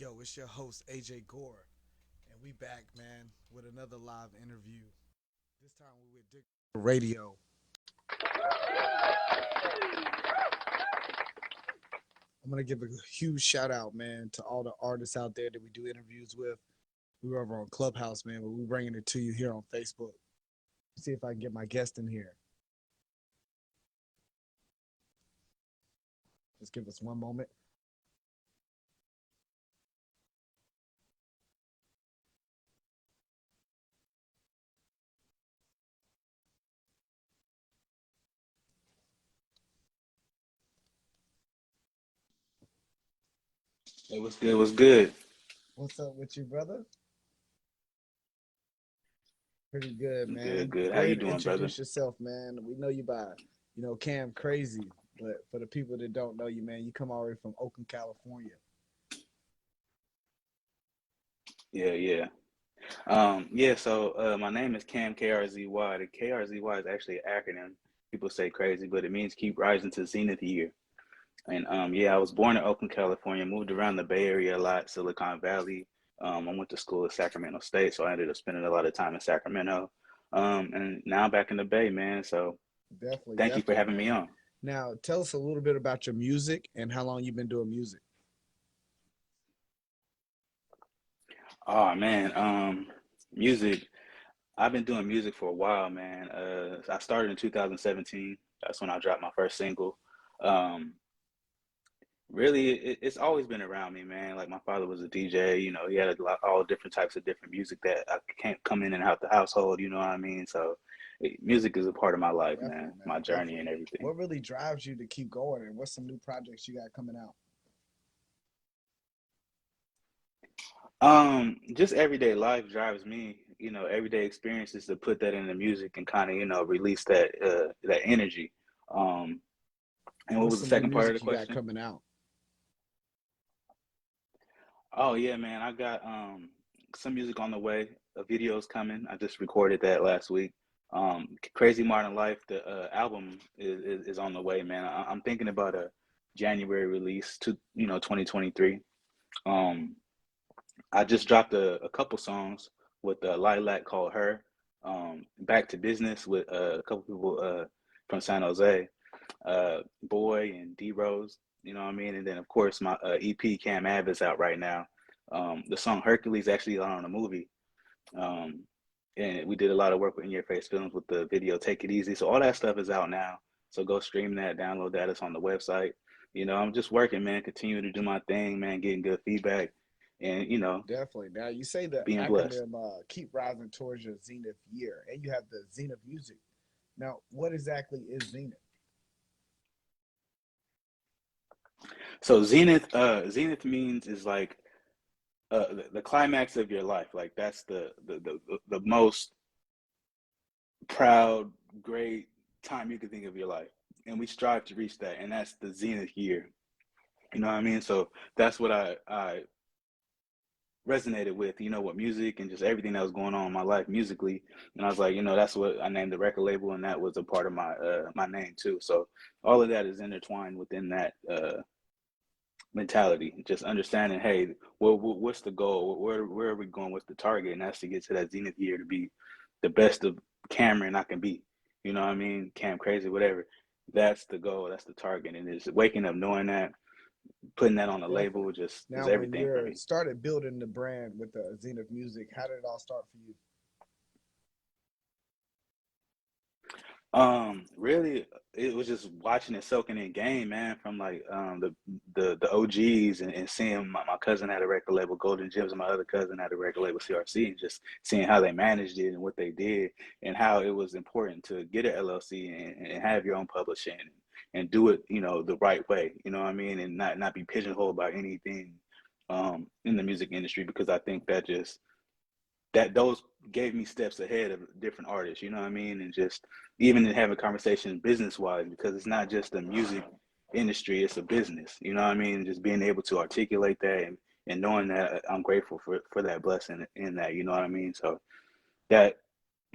Yo, it's your host AJ Gore, and we back, man, with another live interview. This time we with Dictator Radio. I'm gonna give a huge shout out, man, to all the artists out there that we do interviews with. We were over on Clubhouse, man, but we're bringing it to you here on Facebook. See if I can get my guest in here. Just give us one moment. It was good. It was good. What's up with you, brother? Pretty good, Good, man. good. Go How you ahead and doing, brother? introduce yourself, man. We know you by, Cam Crazy, but for the people that don't know you, man, you come all the way from Oakland, California. Yeah, yeah. Yeah, so my name is Cam KRZY. The KRZY is actually an acronym. People say crazy, but it means keep rising to zenith year. And yeah, I was born in Oakland, California, moved around the Bay Area a lot, Silicon Valley. I went to school at Sacramento State, so I ended up spending a lot of time in Sacramento. And now I'm back in the Bay, man. So Definitely, thank you for definitely, having me man. on. Now, tell us a little bit about your music and how long you've been doing music. Oh man, music. I've been doing music for a while, man. I started in 2017. That's when I dropped my first single. Um, Really, it's always been around me, man. Like my father was a DJ. He had all different types of different music that I can't come in and out the household. You know what I mean? So, music is a part of my life, man. Definitely, My man. journey and Definitely. everything. What really drives you to keep going, and what's some new projects you got coming out? Just everyday life drives me. Everyday experiences to put that in the music and kind of release that energy. Um, and what What's was the some new second part of the music you got question? coming out? Oh yeah, man. I got some music on the way. A video's coming. I just recorded that last week. Crazy Modern Life, the album is on the way, man. I'm thinking about a January release to 2023. Um, I just dropped a couple songs with Lilac called Her. Back to Business with a couple people from San Jose, Boy and D Rose. You know what I mean? And then of course my EP Cam Av is out right now. The song Hercules actually on a movie. Um, and we did a lot of work with In Your Face Films with the video Take It Easy. So all that stuff is out now. So go stream that, download that. It's on the website. I'm just working, man, continuing to do my thing, man, getting good feedback and, Definitely. Now, you say the being blessed. acronym keep rising towards your Zenith year, and you have the Zenith music. Now, what exactly is Zenith? So Zenith means is like the climax of your life. Like that's the most proud, great time you can think of your life. And we strive to reach that. And that's the Zenith year. You know what I mean? So that's what I resonated with music and just everything that was going on in my life musically. And I was like, that's what I named the record label, and that was a part of my name too. So all of that is intertwined within that mentality. Just understanding, hey, well, what's the goal? Where are we going? What's the target? And that's to get to that zenith year to be the best of Cameron I can be. You know what I mean? Cam Crazy, whatever. That's the goal. That's the target. And it's waking up knowing that, putting that on a Definitely. label just is Now, when everything for you're me. started building the brand with the Zenith music, how did it all start for you? Really, it was just watching it soaking in game, man, from like the OGs and seeing my cousin had a record label, Golden Gems, and my other cousin had a record label, CRC, and just seeing how they managed it and what they did and how it was important to get an LLC and have your own publishing and do it, the right way, you know what I mean, and not be pigeonholed by anything in the music industry because I think that those gave me steps ahead of different artists, you know what I mean? And just even in having conversations business wise, because it's not just the music industry, it's a business, you know what I mean? Just being able to articulate that and knowing that I'm grateful for that blessing in that, you know what I mean? So that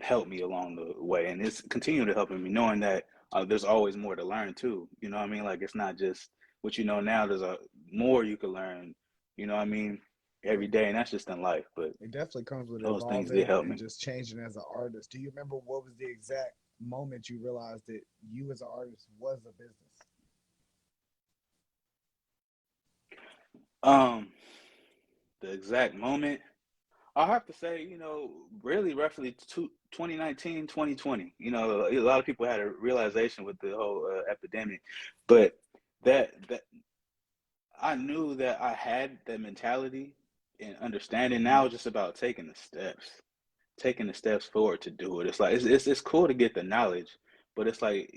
helped me along the way. And it's continued to help me knowing that there's always more to learn too. You know what I mean? Like it's not just what you know now, there's a more you can learn, you know what I mean? every day, and that's just in life. But It definitely comes with those things did evolving help and me. just changing as an artist. Do you remember what was the exact moment you realized that you as an artist was a business? Um, the exact moment, I have to say, really roughly 2019, 2020. A lot of people had a realization with the whole epidemic, but that I knew that I had that mentality and understanding. Mm-hmm. Now it's just about taking the steps forward to do it. It's like it's cool to get the knowledge, but it's like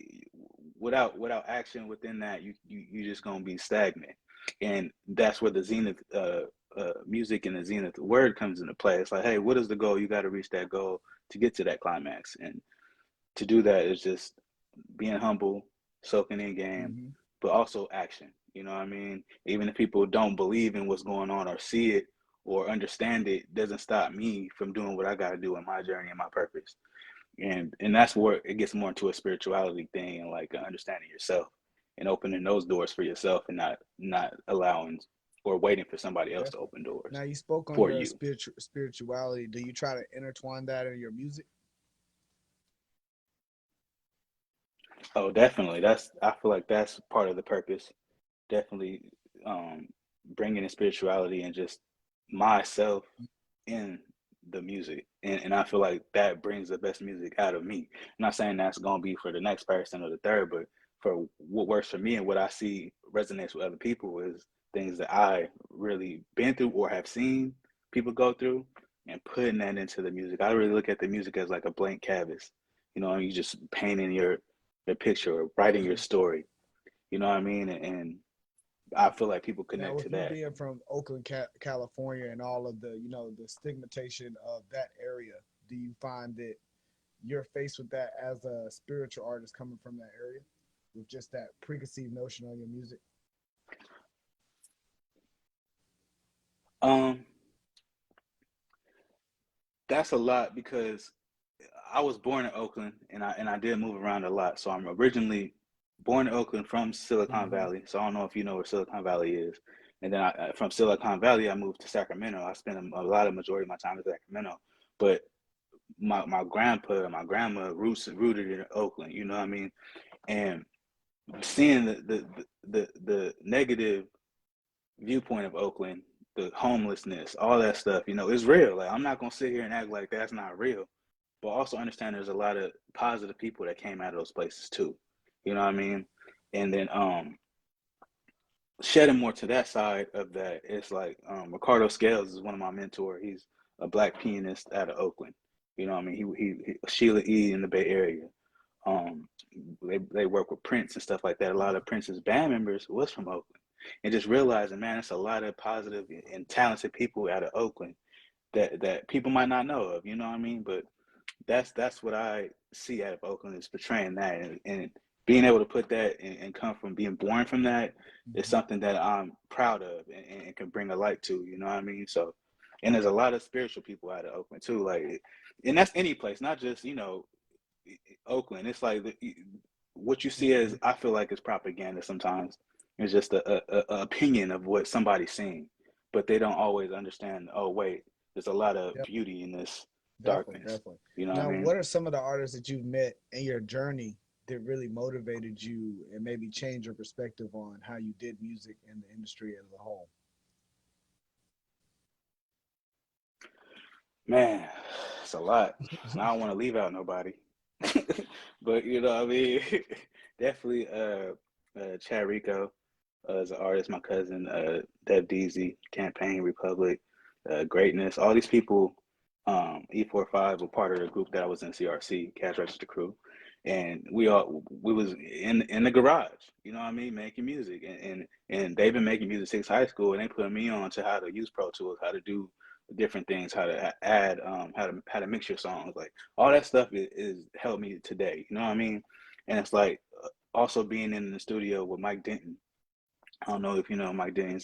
without action within that, you just gonna be stagnant, and that's where the zenith music and the zenith word comes into play. It's like, hey, what is the goal? You got to reach that goal to get to that climax, and to do that is just being humble, soaking in game, Mm-hmm. but also action. You know what I mean? Even if people don't believe in what's going on or see it or understand it, doesn't stop me from doing what I got to do in my journey and my purpose. And that's where it gets more into a spirituality thing and like understanding yourself and opening those doors for yourself and not allowing or waiting for somebody else to Definitely. open doors Now you spoke on for your you. spirituality. Do you try to intertwine that in your music? Oh, definitely. I feel like that's part of the purpose. Definitely um, bringing in spirituality and just myself in the music. And I feel like that brings the best music out of me. I'm not saying that's going to be for the next person or the third, but for what works for me and what I see resonates with other people is things that I really been through or have seen people go through and putting that into the music. I really look at the music as like a blank canvas. You just painting your picture or writing your Mm-hmm. story. You know what I mean? And I feel like people Now, connect to with you that. being from Oakland, California, and all of the stigmatization of that area, do you find that you're faced with that as a spiritual artist coming from that area, with just that preconceived notion on your music? Um, that's a lot because I was born in Oakland and I did move around a lot. So I'm originally born in Oakland from Silicon Mm-hmm. Valley. So I don't know if you know where Silicon Valley is. And then from Silicon Valley, I moved to Sacramento. I spent a lot of majority of my time in Sacramento. But my grandpa and my grandma rooted in Oakland. You know what I mean? And seeing the negative viewpoint of Oakland, the homelessness, all that stuff, is real. Like I'm not gonna sit here and act like that's not real, but also understand there's a lot of positive people that came out of those places too. You know what I mean? And then shedding more to that side of that, it's like Ricardo Scales is one of my mentors. He's a black pianist out of Oakland. You know what I mean? He Sheila E in the Bay Area. Um, they work with Prince and stuff like that. A lot of Prince's band members was from Oakland, and just realizing, man, it's a lot of positive and talented people out of Oakland that people might not know of. You know what I mean? But that's what I see out of Oakland is portraying that and being able to put that and come from being born from that is Mm-hmm. something that I'm proud of and can bring a light to. You know what I mean? So, and there's a lot of spiritual people out of Oakland too. Like, and that's any place, not just Oakland. It's like what you see Mm-hmm. as I feel like is propaganda sometimes. It's just a opinion of what somebody's seeing, but they don't always understand. Oh wait, there's a lot of Yep, beauty in this definitely, darkness. definitely. You know what I Now, mean? what are some of the artists that you've met in your journey that really motivated you and maybe change your perspective on how you did music and the industry as a whole? Man, it's a lot. I don't want to leave out nobody, but you know what I mean. Definitely, Chad Rico as an artist, my cousin, Dev Deasy, Campaign Republic, Greatness. All these people, E45 were part of the group that I was in CRC, Cash Register Crew, and we was in the garage. You know what I mean, making music, and they've been making music since high school, and they put me on to how to use Pro Tools, how to do different things, how to add, how to mix your songs, like all that stuff is helped me today. You know what I mean? And it's like also being in the studio with Mike Denton. I don't know if you know Mike Denton.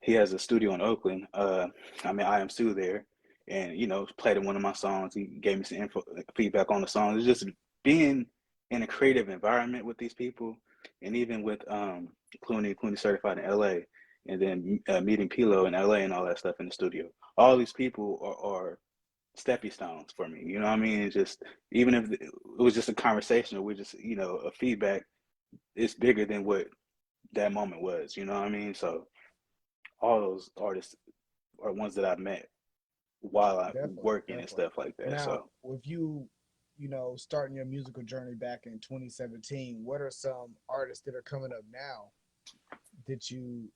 He has a studio in Oakland. I am still there, and played in one of my songs. He gave me some feedback on the song. It's just being in a creative environment with these people, and even with Clooney certified in LA, and then meeting Pilo in LA and all that stuff in the studio. All these people are stepping stones for me. You know what I mean? It's just, even if it was just a conversation or we just, a feedback, it's bigger than what that moment was. You know what I mean? So all those artists are ones that I've met while I'm Definitely, working and definitely. stuff like that. Now, So with you, starting your musical journey back in 2017, what are some artists that are coming up now that you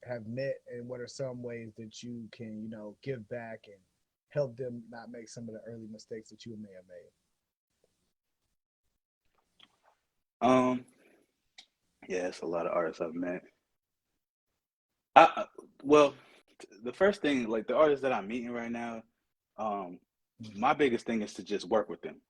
have met, and what are some ways that you can, give back and help them not make some of the early mistakes that you may have made? um yeah, it's a lot of artists I've met. Well, the first thing, like the artists that I'm meeting right now, um, my biggest thing is to just work with them,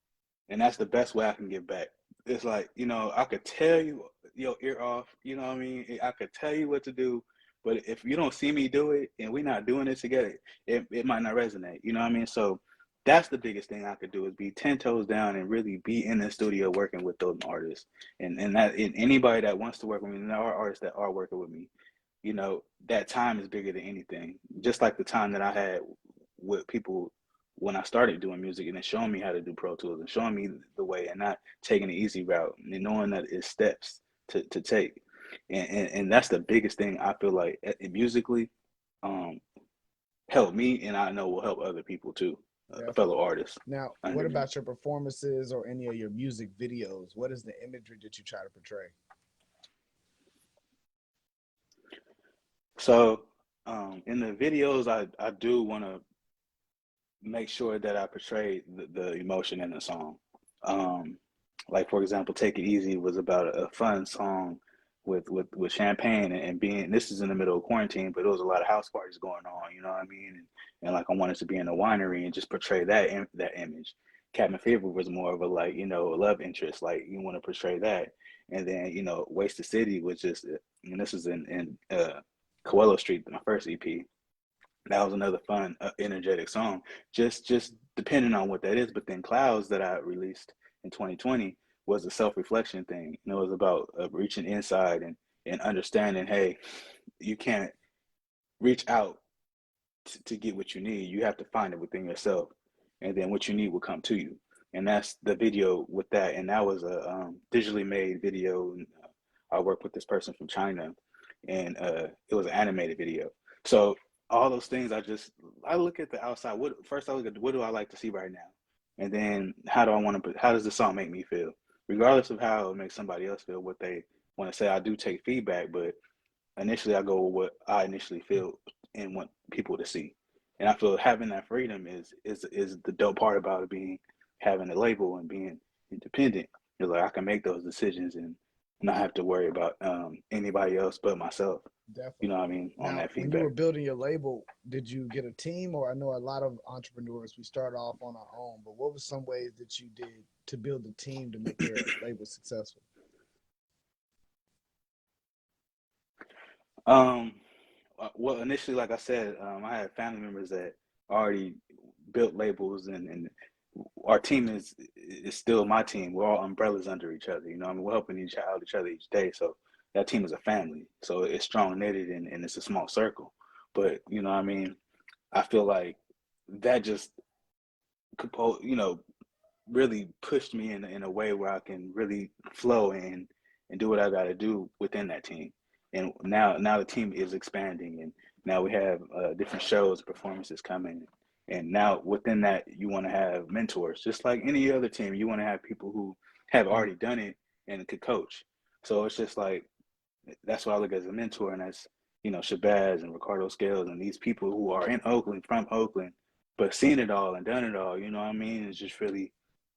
and that's the best way I can give back. It's like, I could tell you your ear off, you know what I mean? I could tell you what to do, but if you don't see me do it and we're not doing it together, it might not resonate, you know what I mean? So that's the biggest thing I could do is be 10 toes down and really be in the studio working with those artists. And anybody that wants to work with me, and there are artists that are working with me, that time is bigger than anything. Just like the time that I had with people when I started doing music and then showing me how to do Pro Tools and showing me the way and not taking the easy route and knowing that it's steps to take. And that's the biggest thing I feel like musically um, helped me and I know will help other people too, fellow Definitely. artists Now, what under me. about your performances or any of your music videos? What is the imagery that you try to portray? So in the videos, I do want to make sure that I portray the emotion in the song. Um, like for example, "Take It Easy" was about a fun song with champagne and being. This is in the middle of quarantine, but there was a lot of house parties going on. You know what I mean? And like I wanted to be in a winery and just portray that image. Cabin Fever was more of a like a love interest. Like you want to portray that, and then Wasted City was just. And this is in Coelho Street, my first EP. That was another fun, energetic song. Just depending on what that is. But then Clouds that I released in 2020 was a self-reflection thing. It was about reaching inside and understanding. Hey, you can't reach out to get what you need. You have to find it within yourself, and then what you need will come to you. And that's the video with that. And that was a digitally made video. And, I worked with this person from China, and it was an animated video. So all those things, I look at the outside. What first I look at what do I like to see right now, and then how do I want to? How does the song make me feel? Regardless of how it makes somebody else feel, what they want to say, I do take feedback, but initially I go with what I initially feel and want people to see. And I feel having that freedom is the dope part about it being having a label and being independent. It's like I can make those decisions and not have to worry about anybody else but myself. You Definitely. know what I mean? On Now, that when you were feedback. building your label, did you get a team? Or I know a lot of entrepreneurs, we start off on our own, but what were some ways that you did to build a team to make your label successful? Um, well, initially, like I said, I had family members that already built labels, and our team is still my team. We're all umbrellas under each other. You know, what I mean, we're helping each other each day. So that team is a family. So it's strong knitted, and it's a small circle. But you know, what I mean, I feel like that just really pushed me in a way where I can really flow and do what I got to do within that team. And now the team is expanding, and now we have different shows, performances coming. And now within that, you want to have mentors, just like any other team. You want to have people who have already done it and could coach. So it's just like that's what I look at as a mentor, and that's Shabazz and Ricardo Scales and these people who are in Oakland, from Oakland, but seen it all and done it all. You know what I mean? It's just really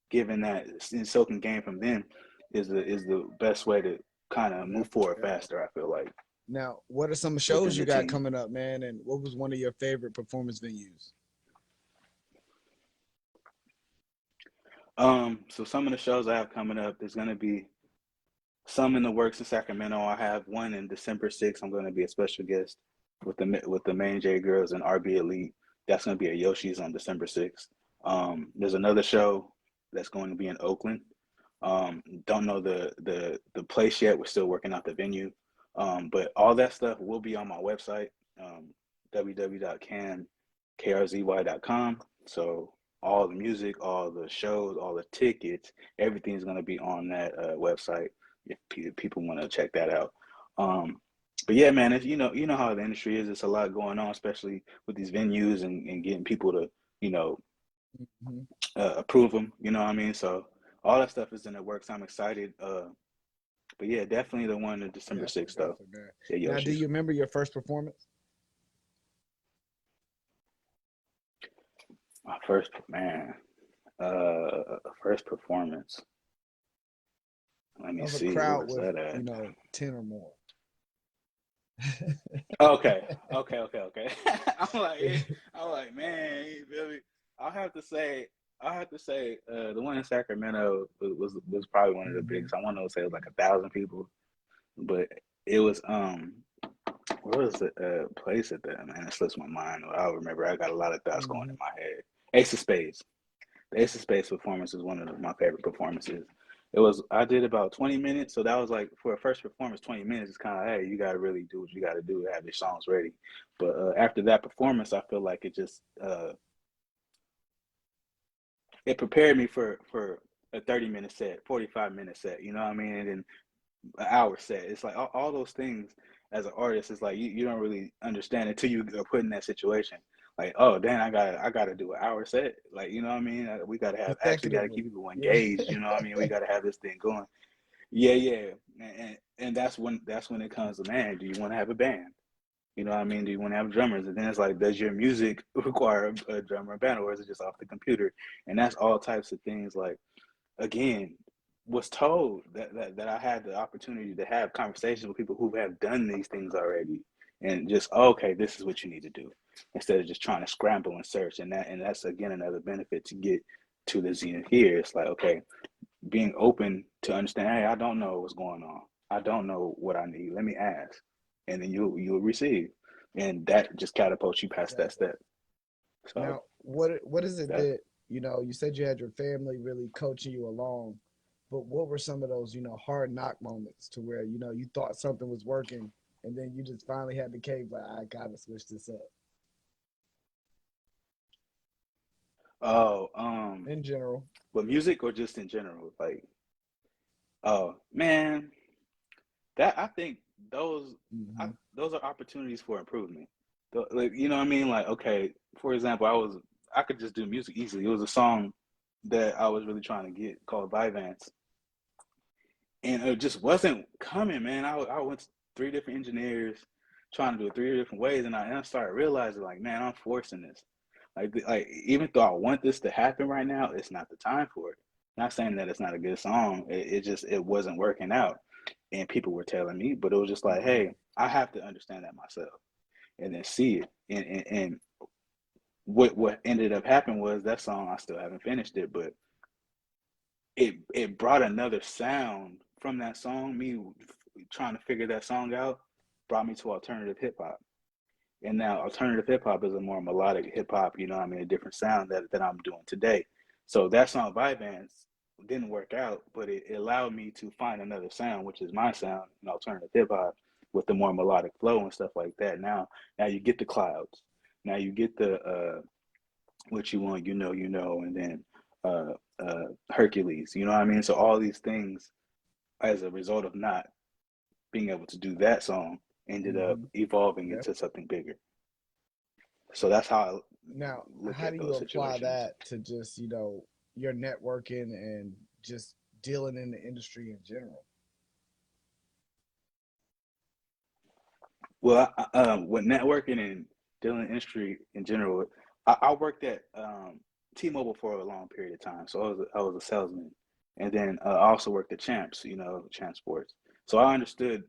given that and soaking game from them is the best way to kind of move Definitely, forward definitely. faster. I feel like Now, what are some shows within you the got team. coming up, man? And what was one of your favorite performance venues? So some of the shows I have coming up, there's gonna be some in the works in Sacramento. I have one in December 6th. I'm going to be a special guest with the Main J Girls and RB Elite. That's going to be at Yoshi's on December 6th. There's another show that's going to be in Oakland. Don't know the place yet. We're still working out the venue, But all that stuff will be on my website, www.krzy.com. So all the music, all the shows, all the tickets, everything's gonna be on that website if people want to check that out. Um, but yeah, man, if you know how the industry is. It's a lot going on, especially with these venues and getting people to you know Hmm. approve them. You know what I mean? So all that stuff is in the works. I'm excited. But yeah, definitely the one on December 6th though. Definitely, man. Yeah, Now, do Yoshi's. you remember your first performance? My first man, first performance. Let me Of a see, where crowd was with, that at? 10 or more. Okay, okay. I'm like, man, you feel me? I'll have to say, the one in Sacramento was probably one of the Hmm. biggest. I want to say it was like 1,000 people, but it was what was the place at that, man? It slips my mind. I'll remember. I got a lot of thoughts going Hmm. in my head. Ace of Spades. The Ace of Spades performance is one of my favorite performances. I did about 20 minutes, so that was like for a first performance, 20 minutes is kind of, hey, you gotta really do what you gotta do to have your songs ready. But after that performance, I feel like it just it prepared me for a 30-minute set, 45-minute set. You know what I mean? And then an hour set. It's like all those things as an artist. It's like you don't really understand until you are put in that situation. Like, oh, damn, I gotta do an hour set. Like, you know what I mean? We gotta have actually gotta Consecutively. keep people Yeah. engaged. You know what I mean? We gotta have this thing going. Yeah, yeah, and that's when it comes to, man. Do you want to have a band? You know what I mean? Do you want to have drummers? And then it's like, does your music require a drummer or band, or is it just off the computer? And that's all types of things. Like, again, was told that I had the opportunity to have conversations with people who have done these things already, and just, okay, this is what you need to do, instead of just trying to scramble and search. And that's again another benefit to get to the zenith here. It's like, okay, being open to understand, hey, I don't know what's going on. I don't know what I need. Let me ask. And then you'll receive. And that just catapults you past that Exactly. step. So Now, what is it that that, you said you had your family really coaching you along, but what were some of those, hard knock moments to where, you thought something was working and then you just finally had the cave, like, I gotta switch this up oh, in general. with music or just in general? Like, oh man, that I think those Hmm. those are opportunities for improvement. Like, you know what I mean? Like, okay, for example, I could just do music easily. It was a song that I was really trying to get called Vivance, and it just wasn't coming, man. I went to three different engineers trying to do it three different ways, and I started realizing, like, man, I'm forcing this. Like even though I want this to happen right now, it's not the time for it. Not saying that it's not a good song. It just it wasn't working out, and people were telling me, but it was just like, Hmm. hey, I have to understand that myself and then see it. And what ended up happening was that song I still haven't finished it, but it brought another sound from that song. Me trying to figure that song out brought me to alternative hip hop. And now alternative hip hop is a more melodic hip hop, you know what I mean, a different sound that I'm doing today. So that song Vivance didn't work out, but it allowed me to find another sound, which is my sound in alternative hip hop with the more melodic flow and stuff like that. Now you get the clouds. Now you get the what you want, and then Hercules, you know what I mean? So all these things, as a result of not being able to do that song, ended up Hmm. evolving Yep. into something bigger. So that's how I Now, look how at do you those apply situations. that to just, your networking and just dealing in the industry in general? Well, with networking and dealing in industry in general, I worked at T-Mobile for a long period of time. So I was a salesman, and then I also worked at Champs, Champ Sports. So I understood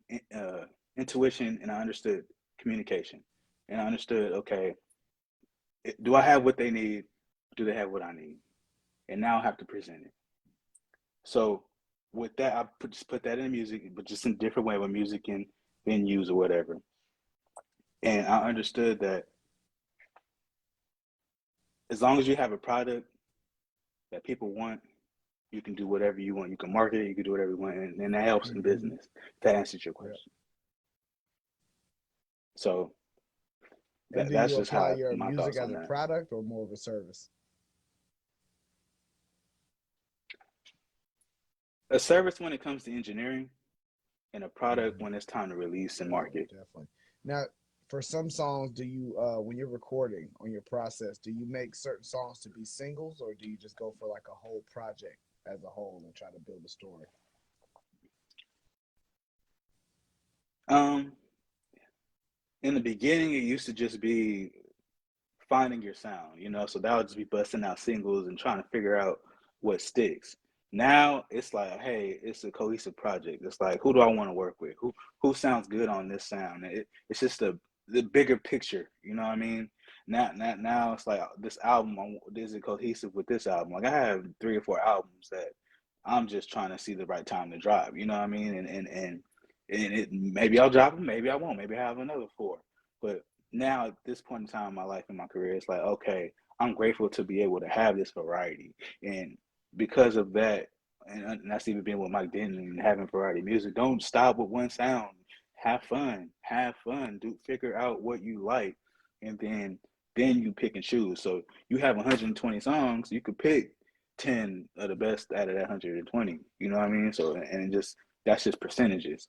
intuition, and I understood communication, and I understood, okay, do I have what they need? Do they have what I need? And now I have to present it. So with that, just put that in music, but just in a different way with music and venues or whatever. And I understood that as long as you have a product that people want, you can do whatever you want. You can market it, you can do whatever you want, and that helps in Hmm. business. If that answers your Yep. question. So And do that's you just apply how your my music thoughts as on a that. product or more of a service? A service when it comes to engineering, and a product Hmm. when it's time to release and Definitely, market. definitely. Now, for some songs, do you when you're recording on your process, do you make certain songs to be singles, or do you just go for like a whole project as a whole and try to build a story? Um, in the beginning, it used to just be finding your sound, so that would just be busting out singles and trying to figure out what sticks. Now it's like, hey, it's a cohesive project. It's like, who do I want to work with? Who sounds good on this sound? It's just the bigger picture. You know what I mean? Now it's like this album. Is it cohesive with this album? Like I have 3 or 4 albums that I'm just trying to see the right time to drop. You know what I mean? Maybe I'll drop them, maybe I won't. Maybe I have another 4. But now at this point in time in my life and my career, it's like, okay, I'm grateful to be able to have this variety. And because of that, and that's even being with Mike Denton and having variety music, don't stop with one sound. Have fun. Have fun. Do figure out what you like, and then you pick and choose. So you have 120 songs, you could pick 10 of the best out of that 120. You know what I mean? So and just that's just percentages.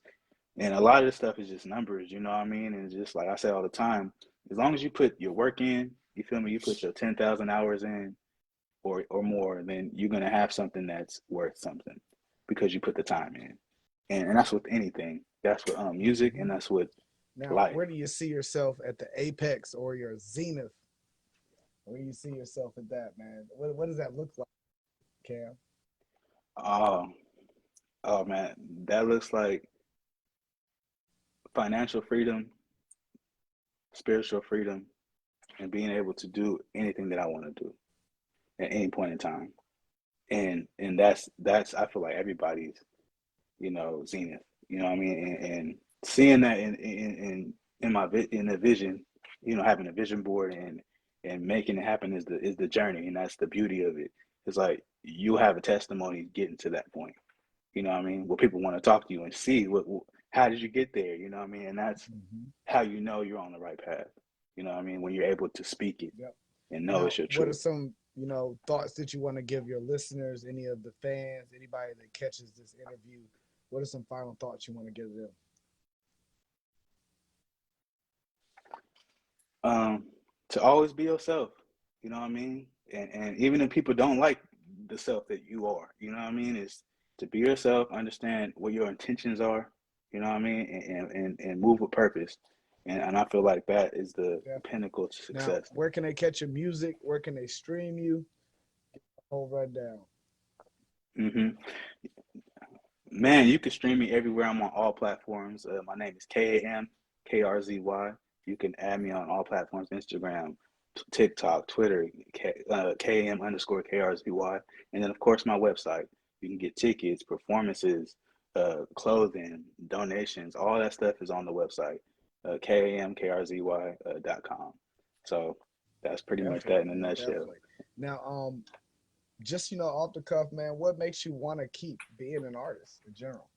And a lot of this stuff is just numbers, you know what I mean? And it's just like I say all the time, as long as you put your work in, you feel me, you put your 10,000 hours in or more, then you're gonna have something that's worth something because you put the time in. And that's with anything. That's with music Hmm. and that's with Now, life. where do you see yourself at the apex or your zenith? Where do you see yourself at that, man? What does that look like, Cam? Oh, oh man, that looks like financial freedom, spiritual freedom, and being able to do anything that I want to do at any point in time. And that's I feel like everybody's zenith. You know what I mean? And seeing that in my in the vision, having a vision board and making it happen is the journey, and that's the beauty of it. It's like you have a testimony getting to that point. You know what I mean? Where people want to talk to you and see how did you get there? You know what I mean? And that's Hmm. how you know you're on the right path. You know what I mean? When you're able to speak it Yep. and know Now, it's your what are truth. some thoughts that you want to give your listeners, any of the fans, anybody that catches this interview? What are some final thoughts you want to give them? um, to always be yourself. You know what I mean? And even if people don't like the self that you are, you know what I mean? Is to be yourself, understand what your intentions are, you know what I mean, and move with purpose. And I feel like that is the Definitely. pinnacle to Now, success. where can they catch your music? Where can they stream you? Whole rundown. hmm Man, you can stream me everywhere. I'm on all platforms. My name is KAM KRZY. You can add me on all platforms: Instagram, TikTok, Twitter, KAM underscore KRZY. And then, of course, my website. You can get tickets, performances, clothing, donations. All that stuff is on the website, KAMKRZY.com. So that's pretty much that Definitely, in a man. nutshell. Definitely. Now, just off the cuff, man, what makes you want to keep being an artist in general?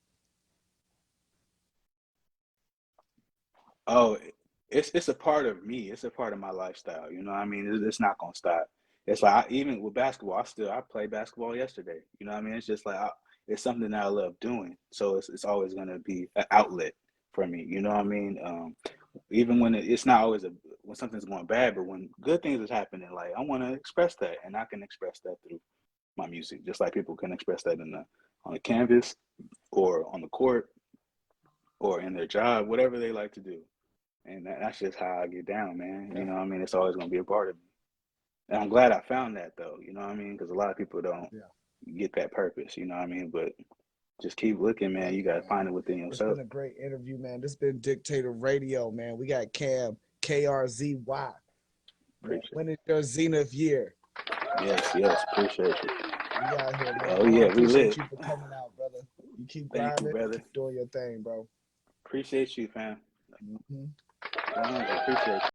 Oh, it's a part of me. It's a part of my lifestyle. You know what I mean? It's not gonna stop. It's like even with basketball, I played basketball yesterday. You know what I mean? It's just like it's something that I love doing. So it's always gonna be an outlet for me. You know what I mean? Even when it's not always when something's going bad, but when good things is happening, like I want to express that, and I can express that through my music, just like people can express that on the canvas or on the court or in their job, whatever they like to do. And that's just how I get down, man. You know what I Definitely. mean? It's always gonna be a part of me. And I'm glad I found that though. You know what I mean? Because a lot of people don't Yeah. get that purpose. You know what I mean? But just keep looking, man. You Definitely, gotta man. find it within It's yourself. been a great interview, man. This been Dictator Radio, man. We got Cam KRZY, man. Appreciate When is your zenith year? it. Yes, yes. Appreciate it. We out here, man. Oh I want to yeah, we appreciate lit. you for coming out, brother. You keep Thank you, grinding, brother. keep doing your thing, bro. Appreciate you, fam. Hmm. 100. Appreciate you.